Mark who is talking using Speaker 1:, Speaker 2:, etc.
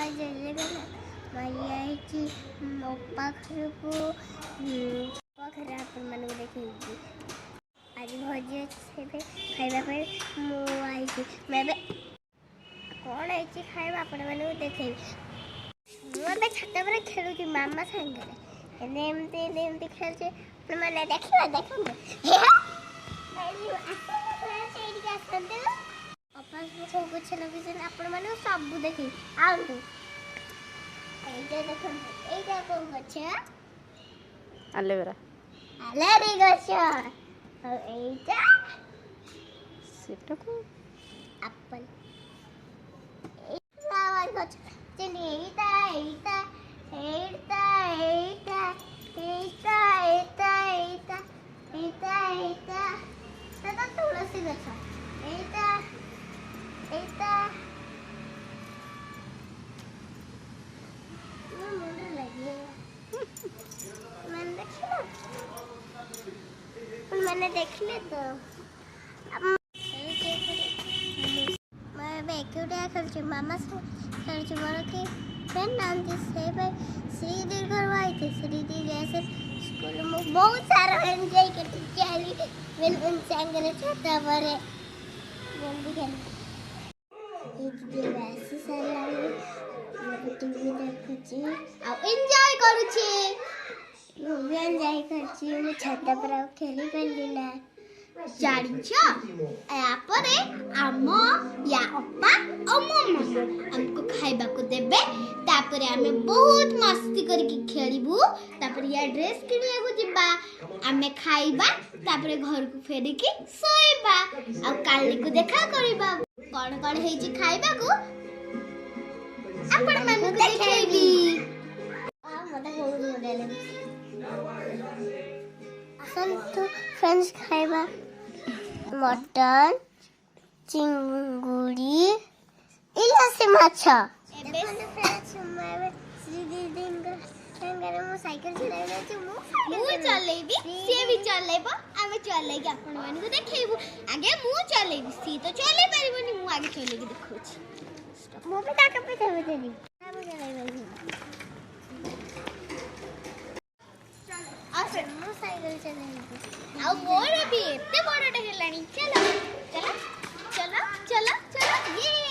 Speaker 1: मारिया मो पाखर को पाखर आपण मानक देखि आज भोजी अच्छे खाइबा पे मु आई मैं कौन आई खाइबा आपण मानक देखे मैं छाता पर खेलुची मामा संगे एमती खेलुची आपण माने देखिबा देखिबा अपास को कुछ लगे आपण माने सब देखि आउ এইটা দেখুন এইটা কোন গছ
Speaker 2: আলোভেরা
Speaker 1: আলেরি গছ আর এইটা
Speaker 2: সেটা কোন
Speaker 1: আপেল এইটা আর গছ চলি এইটা এইটা এইটা এইটা এইটা এইটা এইটা এইটা এইটা সেটা তুলসী গছ এইটা এইটা मैंने देख ले तो मैं क्यों खेल मामा से खेल बड़ की फ्रेंड नाम से श्रीदी घर आई थी श्रीदी जैसे स्कूल में बहुत सारा एंजॉय करती चली बिल्कुल संगरे छोटा बड़े जल्दी खेल एक दिन वैसे सारा टीवी देखुची आ एंजॉय करूची ମୁଁ ଏନ୍ଜୟ କରିଛି ମୁଁ ଛାତ ଉପରେ ଆଉ ଖେଳି ପାରିଲି ନା ଜାଣିଛ ତାପରେ ଆମ ୟା ଅପା ଆଉ ମୋ ମାମା ଆମକୁ ଖାଇବାକୁ ଦେବେ ତାପରେ ଆମେ ବହୁତ ମସ୍ତି କରିକି ଖେଳିବୁ ତାପରେ ୟା ଡ୍ରେସ୍ କିଣିବାକୁ ଯିବା ଆମେ ଖାଇବା ତାପରେ ଘରକୁ ଫେରିକି ଶୋଇବା ଆଉ କାଲିକୁ ଦେଖା କରିବା କଣ କଣ ହେଇଛି ଖାଇବାକୁ ଆପଣମାନଙ୍କୁ ଦେଖେଇବି ମତେ ବହୁତ ବଢିଆ ଲାଗୁଛି आसन्तु फ्रेंड्स खाइबा मटन चिंगुड़ी इलासे माछा देखो फ्रेंड्स मैं श्रीदीदी संगरे मो साइकिल चलाइला छु मु चलेबी से भी चलेबो आमे चलेगी आपण माने को देखैबू आगे मु चलेबी सी तो चले परिबनी मु आगे चलेगी देखौछि मो भी काका पे देबे देनी आमे चलेबी मो साइकिल चलाइबी आ मोर भी एते बड़टा हेलानी चलो चलो चलो चलो चलो ये